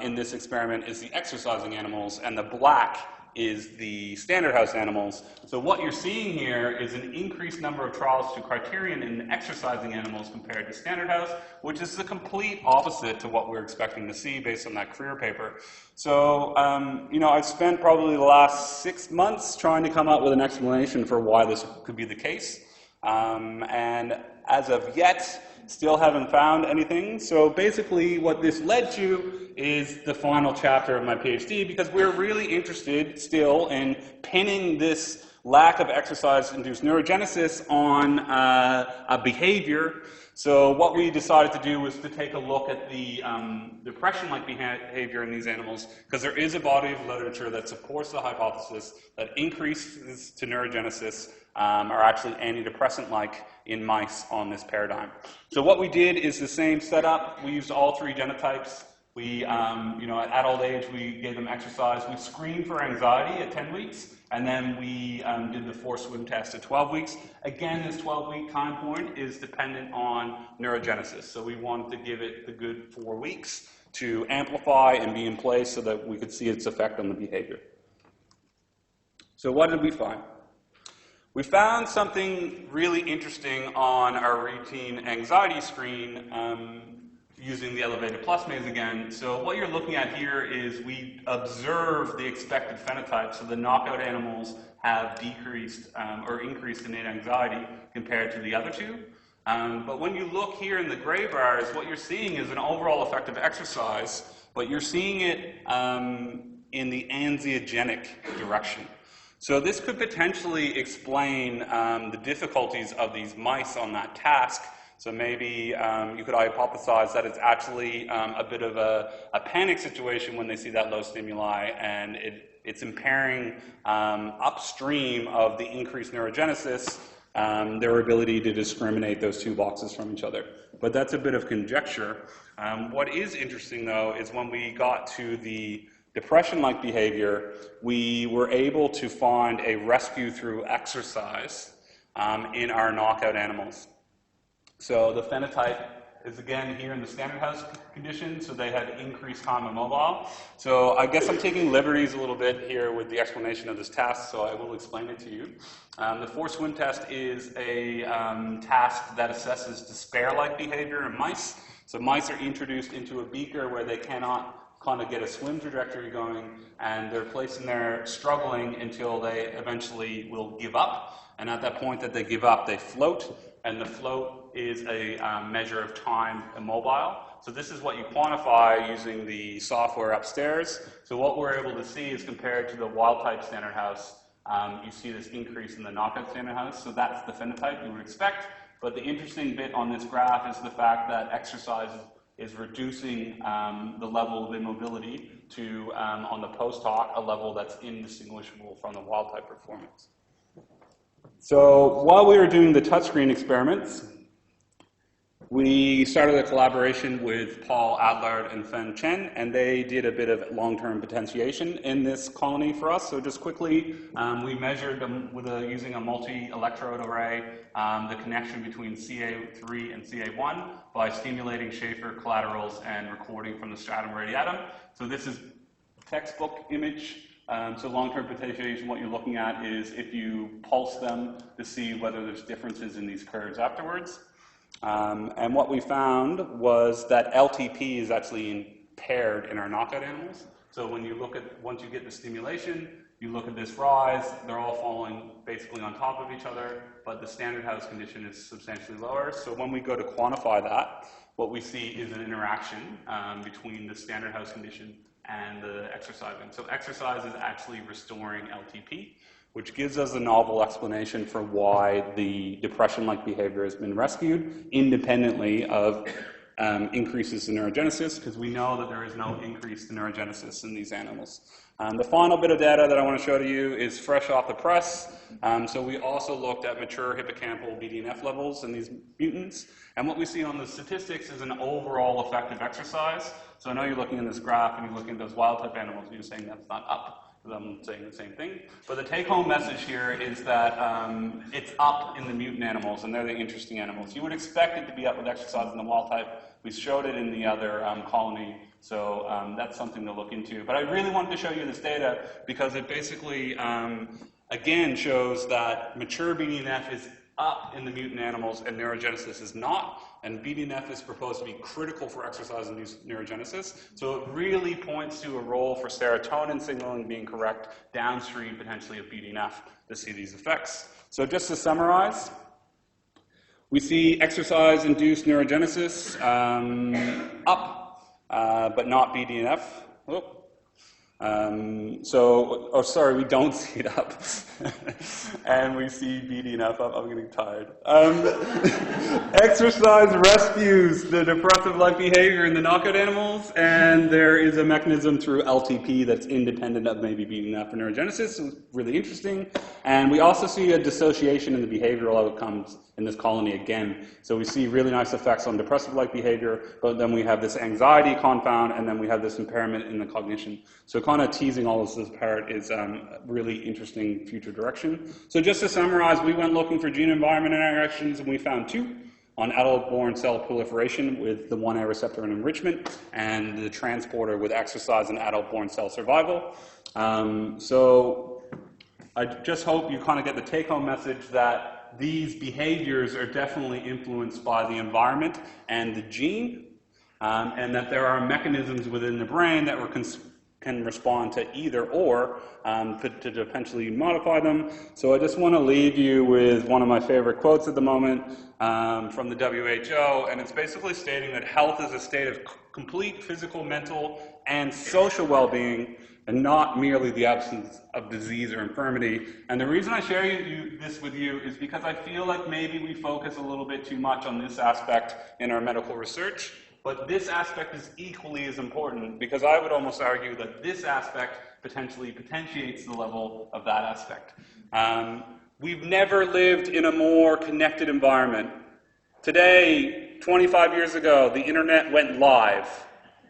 in this experiment is the exercising animals, and the black is the standard house animals. So what you're seeing here is an increased number of trials to criterion in exercising animals compared to standard house, which is the complete opposite to what we're expecting to see based on that Creer paper. So, I've spent probably the last 6 months trying to come up with an explanation for why this could be the case. And as of yet, still haven't found anything. So basically what this led to is the final chapter of my PhD, because we're really interested still in pinning this lack of exercise-induced neurogenesis on a behavior. So what we decided to do was to take a look at the depression-like behavior in these animals, because there is a body of literature that supports the hypothesis that increases to neurogenesis are actually antidepressant-like in mice on this paradigm. So what we did is the same setup. We used all three genotypes. We, at adult age, we gave them exercise. We screened for anxiety at 10 weeks, and then we did the forced swim test at 12 weeks. Again, this 12-week time point is dependent on neurogenesis. So we wanted to give it the good 4 weeks to amplify and be in place so that we could see its effect on the behavior. So what did we find? We found something really interesting on our routine anxiety screen using the elevated plus maze again. So what you're looking at here is we observe the expected phenotype. So the knockout animals have decreased or increased innate anxiety compared to the other two. But when you look here in the gray bars, what you're seeing is an overall effect of exercise, but you're seeing it in the anxiogenic direction. So this could potentially explain the difficulties of these mice on that task. So maybe you could hypothesize that it's actually a bit of a panic situation when they see that low stimuli, and it's impairing upstream of the increased neurogenesis, their ability to discriminate those two boxes from each other. But that's a bit of conjecture. What is interesting, though, is when we got to the depression-like behavior, we were able to find a rescue through exercise in our knockout animals. So the phenotype is again here in the standard house condition, so they had increased time immobile. So I guess I'm taking liberties a little bit here with the explanation of this task, so I will explain it to you. The forced swim test is a task that assesses despair-like behavior in mice. So mice are introduced into a beaker where they cannot kind of get a swim trajectory going, and they're placed in there struggling until they eventually will give up. And at that point that they give up, they float, and the float is a measure of time immobile. So this is what you quantify using the software upstairs. So what we're able to see is compared to the wild-type standard house, you see this increase in the knockout standard house. So that's the phenotype you would expect. But the interesting bit on this graph is the fact that exercise is reducing the level of immobility to, on the post-hoc, a level that's indistinguishable from the wild-type performance. So while we were doing the touchscreen experiments, we started a collaboration with Paul Adlard and Fen Chen, and they did a bit of long-term potentiation in this colony for us. So just quickly, we measured them with using a multi-electrode array, the connection between CA3 and CA1 by stimulating Schaefer collaterals and recording from the stratum radiatum. So this is textbook image. So long-term potentiation, what you're looking at is if you pulse them to see whether there's differences in these curves afterwards. And what we found was that LTP is actually impaired in our knockout animals. So when you look at, once you get the stimulation, you look at this rise, they're all falling basically on top of each other, but the standard house condition is substantially lower. So when we go to quantify that, what we see is an interaction between the standard house condition and the exercising. So exercise is actually restoring LTP, which gives us a novel explanation for why the depression-like behavior has been rescued independently of increases in neurogenesis, because we know that there is no increase in neurogenesis in these animals. The final bit of data that I want to show to you is fresh off the press. So we also looked at mature hippocampal BDNF levels in these mutants. And what we see on the statistics is an overall effect of exercise. So I know you're looking in this graph and you're looking at those wild-type animals and you're saying that's not up, because I'm saying the same thing. But the take-home message here is that it's up in the mutant animals, and they're the interesting animals. You would expect it to be up with exercise in the wild-type. We showed it in the other colony, so that's something to look into. But I really wanted to show you this data because it basically, again, shows that mature BDNF is up in the mutant animals and neurogenesis is not, and BDNF is proposed to be critical for exercise-induced neurogenesis. So it really points to a role for serotonin signaling being correct downstream potentially of BDNF to see these effects. So just to summarize, We see exercise-induced neurogenesis up, but not BDNF. Oh. Sorry, we don't see it up. And we see BDNF up. I'm getting tired. Exercise rescues the depressive-like behavior in the knockout animals, and there is a mechanism through LTP that's independent of maybe BDNF or neurogenesis, so it's really interesting. And we also see a dissociation in the behavioral outcomes in this colony again. So we see really nice effects on depressive-like behavior, but then we have this anxiety confound, and then we have this impairment in the cognition. So kind of teasing all of this apart is a really interesting future direction. So just to summarize, we went looking for gene-environment interactions, and we found 2 on adult-born cell proliferation with the 1A receptor and enrichment, and the transporter with exercise and adult-born cell survival. So I just hope you kind of get the take-home message that these behaviors are definitely influenced by the environment and the gene, and that there are mechanisms within the brain that can respond to either or to potentially modify them. So I just want to leave you with one of my favorite quotes at the moment from the WHO, and it's basically stating that health is a state of complete physical, mental, and social well-being, and not merely the absence of disease or infirmity. And the reason I share this with you is because I feel like maybe we focus a little bit too much on this aspect in our medical research, but this aspect is equally as important, because I would almost argue that this aspect potentially potentiates the level of that aspect. We've never lived in a more connected environment. Today, 25 years ago, the internet went live.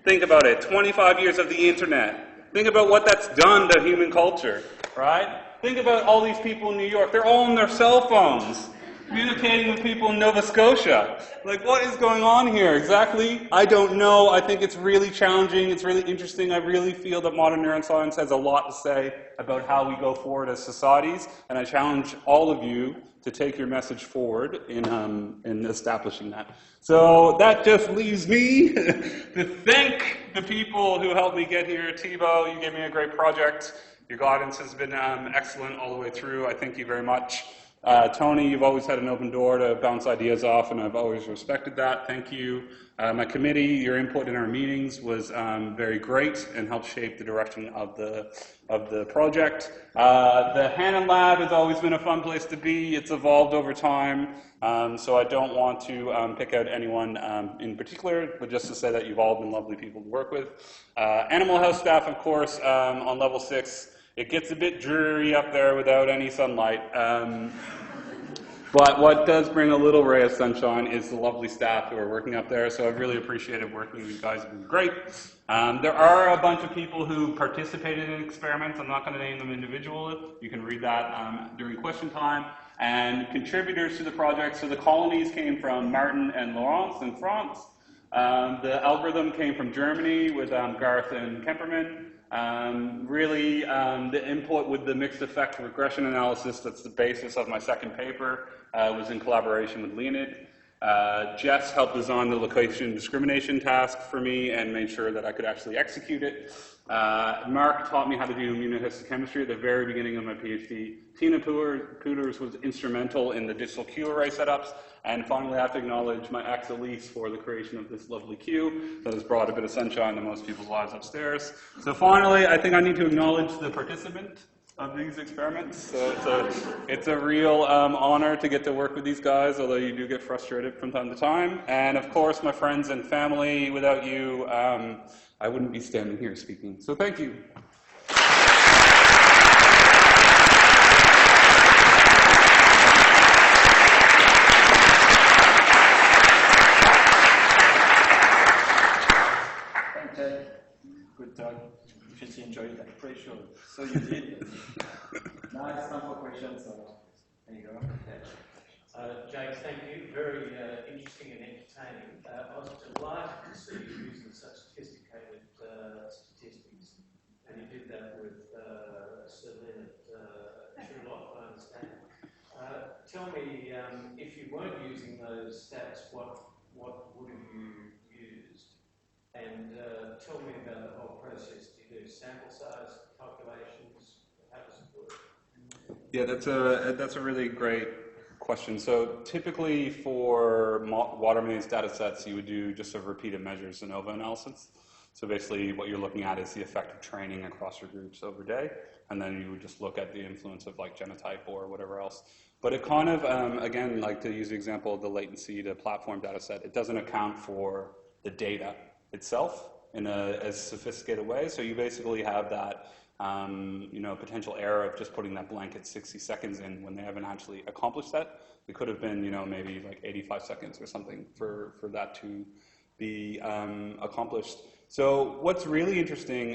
Think about it, 25 years of the internet. Think about what that's done to human culture, right? Think about all these people in New York. They're all on their cell phones, communicating with people in Nova Scotia. Like, what is going on here exactly? I don't know. I think it's really challenging. It's really interesting. I really feel that modern neuroscience has a lot to say about how we go forward as societies, and I challenge all of you to take your message forward in establishing that. So that just leaves me to thank the people who helped me get here. Thibaut, you gave me a great project. Your guidance has been excellent all the way through. I thank you very much. Tony, you've always had an open door to bounce ideas off, and I've always respected that. Thank you. My committee, your input in our meetings was very great and helped shape the direction of the project. The Hannon Lab has always been a fun place to be. It's evolved over time, so I don't want to pick out anyone in particular, but just to say that you've all been lovely people to work with. Animal health staff, of course, on level 6. It gets a bit dreary up there without any sunlight. But what does bring a little ray of sunshine is the lovely staff who are working up there, so I've really appreciated working with you guys. It's been great. There are a bunch of people who participated in experiments. I'm not going to name them individually. You can read that during question time. And contributors to the project. So the colonies came from Martin and Laurence in France. The algorithm came from Germany with Garth and Kemperman. Really, the input with the mixed effect regression analysis, that's the basis of my second paper, was in collaboration with Leonid. Jess helped design the location discrimination task for me and made sure that I could actually execute it. Mark taught me how to do immunohistochemistry at the very beginning of my PhD. Tina Pooters was instrumental in the digital Q array setups. And finally, I have to acknowledge my ex Elise for the creation of this lovely queue that has brought a bit of sunshine to most people's lives upstairs. So finally, I think I need to acknowledge the participant of these experiments. So it's a real honor to get to work with these guys, although you do get frustrated from time to time. And of course, my friends and family, without you, I wouldn't be standing here speaking. So thank you. Good talk. If you enjoyed that, pretty sure. So you did. Now it's time for questions. So there you go. James, thank you. Very interesting and entertaining. I was delighted to see you using such sophisticated statistics, and you did that with Celine at Sherlock, I understand. Tell me, if you weren't using those stats, what would have you used? And tell me about the whole process. Do you do sample size calculations? How does it work? Yeah, that's a really great question. So typically for water maze data sets, you would do just a repeated measures ANOVA analysis. So basically what you're looking at is the effect of training across your groups over day, and then you would just look at the influence of like genotype or whatever else. But it kind of, again, like to use the example of the latency to platform data set, it doesn't account for the data itself in as sophisticated way. So you basically have that potential error of just putting that blanket 60 seconds in when they haven't actually accomplished that. It could have been, maybe like 85 seconds or something for that to be accomplished. So what's really interesting,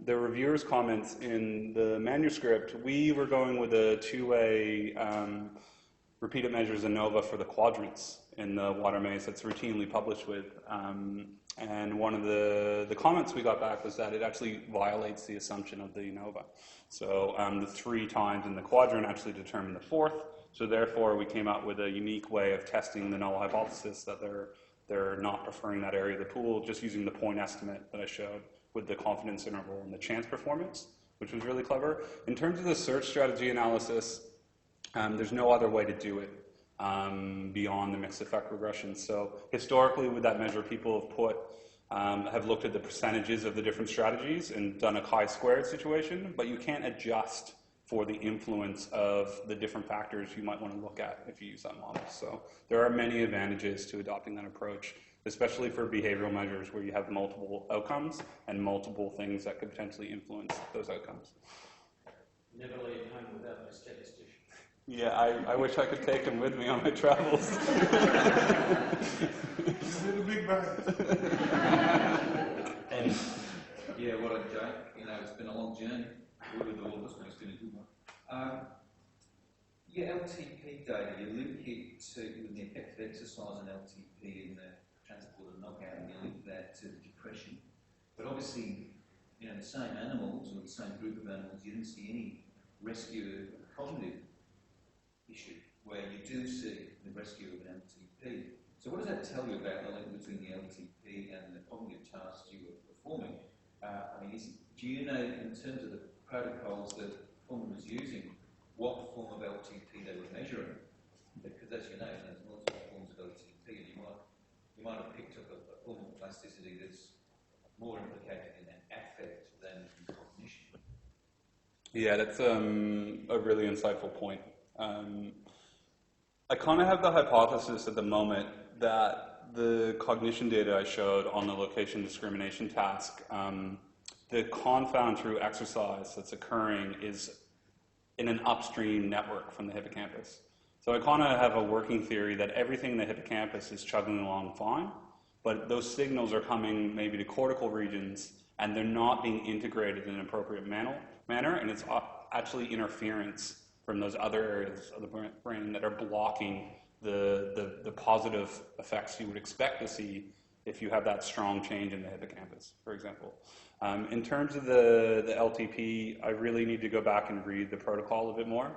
the reviewers' comments in the manuscript, we were going with a two-way repeated measures ANOVA for the quadrants in the water maze that's routinely published with. And one of the comments we got back was that it actually violates the assumption of the ANOVA. So the 3 times in the quadrant actually determine the 4th. So therefore, we came up with a unique way of testing the null hypothesis that they're not preferring that area of the pool, just using the point estimate that I showed with the confidence interval and the chance performance, which was really clever. In terms of the search strategy analysis, there's no other way to do it. Beyond the mixed effect regression. So historically with that measure, people have looked at the percentages of the different strategies and done a chi-squared situation, but you can't adjust for the influence of the different factors you might want to look at if you use that model. So there are many advantages to adopting that approach, especially for behavioral measures where you have multiple outcomes and multiple things that could potentially influence those outcomes. Never leave home without a statistician. Yeah, I wish I could take him with me on my travels. Little big bird. And yeah, what a joke. It's been a long journey with all of us, but it's been a good one. Your LTP data, you link it to the effect of exercise and LTP in the transport of knockout, and you link that to depression. But obviously, the same animals or the same group of animals, you didn't see any rescue of cognitive issue where you do see the rescue of an LTP. So what does that tell you about the link between the LTP and the cognitive tasks you were performing? Do you know, in terms of the protocols that Performer was using, what form of LTP they were measuring? Because as you know, there's multiple forms of LTP, and you might have picked up a form of plasticity that's more implicated in affect than in cognition. Yeah, that's a really insightful point. I kind of have the hypothesis at the moment that the cognition data I showed on the location discrimination task, the confound through exercise that's occurring is in an upstream network from the hippocampus. So I kind of have a working theory that everything in the hippocampus is chugging along fine, but those signals are coming maybe to cortical regions and they're not being integrated in an appropriate manner, and it's actually interference from those other areas of the brain that are blocking the positive effects you would expect to see if you have that strong change in the hippocampus, for example. In terms of the LTP, I really need to go back and read the protocol a bit more.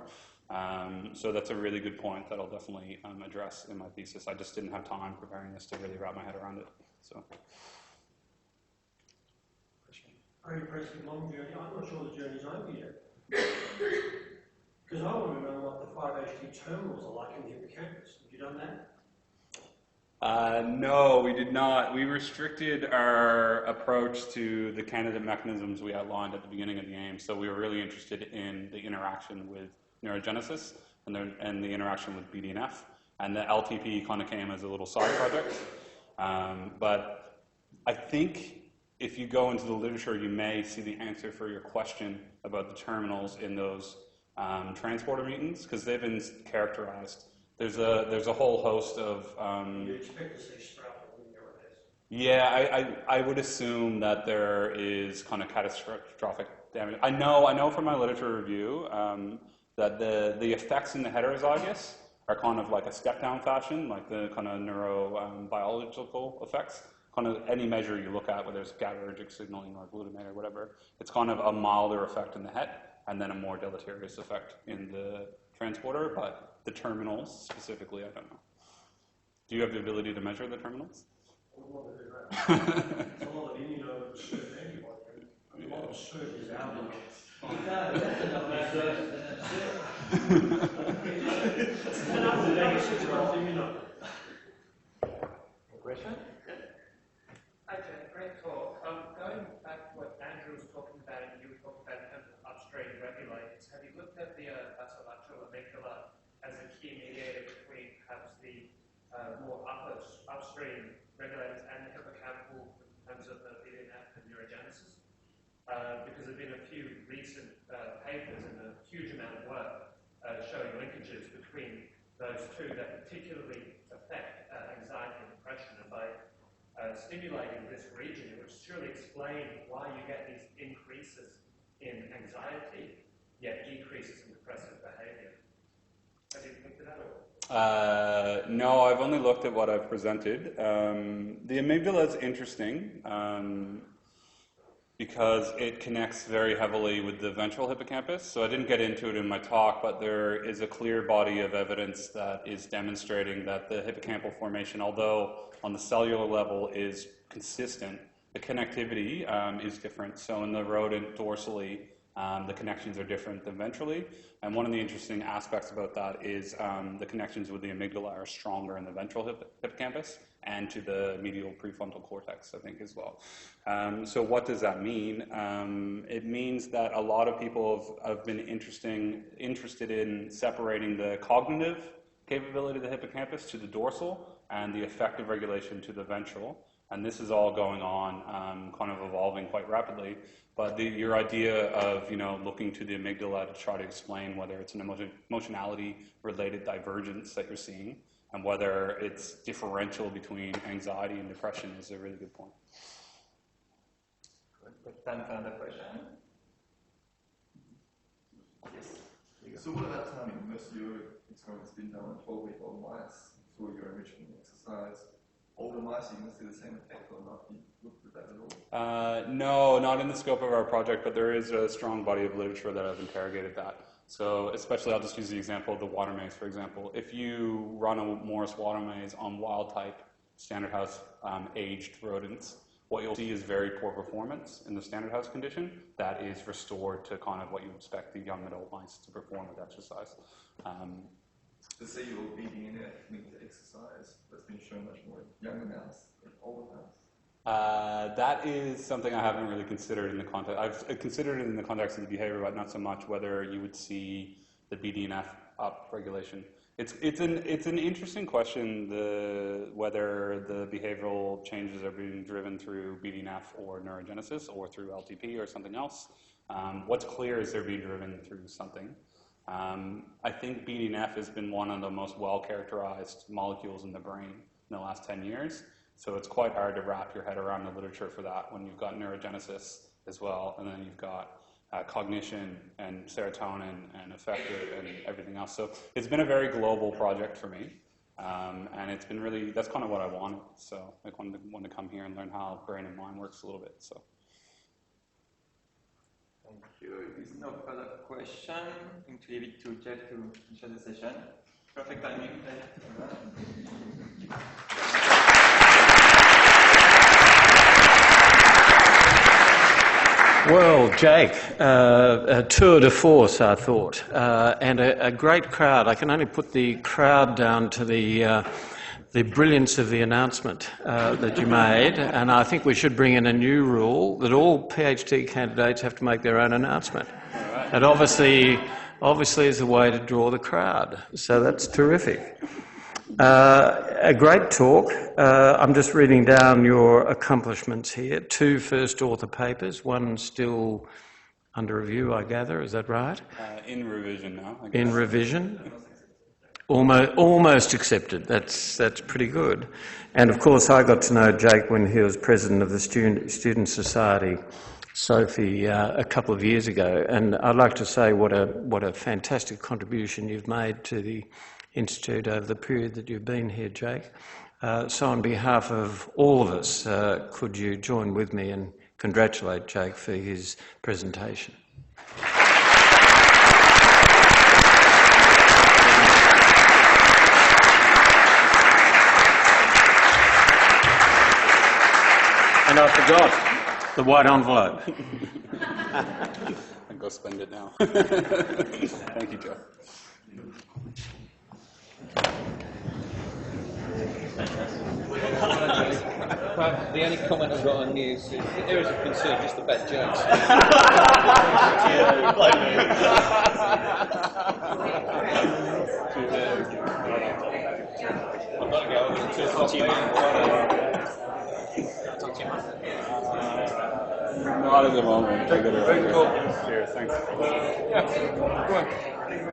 So that's a really good point that I'll definitely address in my thesis. I just didn't have time preparing this to really wrap my head around it. So. Very impressive long journey. I'm not sure the journey's over yet. Because I want to know what the 5-HT terminals are like in the hippocampus. Have you done that? No, we did not. We restricted our approach to the candidate mechanisms we outlined at the beginning of the game. So we were really interested in the interaction with neurogenesis and the interaction with BDNF. And the LTP kind of came as a little side project. But I think if you go into the literature, you may see the answer for your question about the terminals in those transporter mutants, because they've been characterized. There's a whole host of. You expect to see sprout in neurons? Yeah, I would assume that there is kind of catastrophic damage. I know from my literature review that the effects in the heterozygous are kind of like a step-down fashion, like the kind of neurobiological effects. Kind of any measure you look at, whether it's GABAergic signaling or glutamate or whatever, it's kind of a milder effect in the head and then a more deleterious effect in the transporter, but the terminals specifically, I don't know. Do you have the ability to measure the terminals? I want to do that. It's a lot of immunosuppressive antibody. A lot of surgery is out there. No, that's enough research. Question? Okay, great talk. Going back to what Andrew was talking about and you were talking about in terms of upstream regulators, have you looked at the basolateral amygdala as a key mediator between perhaps the more upstream regulators and the hippocampal in terms of the BDNF and neurogenesis? Because there have been a few recent papers and a huge amount of work showing linkages between those two that particularly affect anxiety and depression. And by stimulating this region, it would surely explain why you get these increases in anxiety, yet decreases in depressive behavior. Have you looked at that at all? No, I've only looked at what I've presented. The amygdala is interesting because it connects very heavily with the ventral hippocampus. So I didn't get into it in my talk, but there is a clear body of evidence that is demonstrating that the hippocampal formation, although on the cellular level is consistent, the connectivity is different. So in the rodent dorsally, the connections are different than ventrally. And one of the interesting aspects about that is the connections with the amygdala are stronger in the ventral hippocampus and to the medial prefrontal cortex, I think, as well. So what does that mean? It means that a lot of people have been interested in separating the cognitive capability of the hippocampus to the dorsal and the affective regulation to the ventral. And this is all going on, kind of evolving quite rapidly. But your idea of, looking to the amygdala to try to explain whether it's an emotionality-related divergence that you're seeing and whether it's differential between anxiety and depression is a really good point. Time for another question. Yes. So what about timing? Most of your experiments been done on 12-week-old mice through your enrichment exercise. Older mice, you can see the same effect or not? You looked at that at all? No, not in the scope of our project, but there is a strong body of literature that have interrogated that. So especially, I'll just use the example of the water maze, for example. If you run a Morris water maze on wild type standard house aged rodents, what you'll see is very poor performance in the standard house condition that is restored to kind of what you expect the young adult mice to perform with exercise. To say you're BDNF linked to exercise, that's been shown much more in younger mouse than older mouse. That is something I haven't really considered in the context. I've considered it in the context of the behavior, but not so much whether you would see the BDNF up regulation. It's an interesting question, whether the behavioral changes are being driven through BDNF or neurogenesis or through LTP or something else. What's clear is they're being driven through something. I think BDNF has been one of the most well-characterized molecules in the brain in the last 10 years. So it's quite hard to wrap your head around the literature for that when you've got neurogenesis as well, and then you've got cognition and serotonin and affective and everything else. So it's been a very global project for me, and it's been really, that's kind of what I wanted. So I wanted to come here and learn how brain and mind works a little bit. So. Thank you. If there's no further question, I'm going to leave it to Jeff to finish the session. Perfect timing. Well, Jake, a tour de force, I thought, and a great crowd. I can only put the crowd down to the brilliance of the announcement that you made, and I think we should bring in a new rule that all PhD candidates have to make their own announcement. Right. And obviously is a way to draw the crowd, so that's terrific. A great talk. I'm just reading down your accomplishments here. 2 first author papers, one still under review, I gather, is that right? In revision now, I guess. In revision. Almost accepted. That's pretty good. And of course, I got to know Jake when he was president of the Student Society, Sophie, a couple of years ago. And I'd like to say what a fantastic contribution you've made to the Institute over the period that you've been here, Jake. So on behalf of all of us, could you join with me and congratulate Jake for his presentation? And I forgot, The white envelope. I'll go spend it now. Thank you, Joe. The only comment I've got on you is areas of concern, just the bad jokes. I've got to go over to Not at the moment. Very cool. Cheers. Thanks. Yeah. Go on.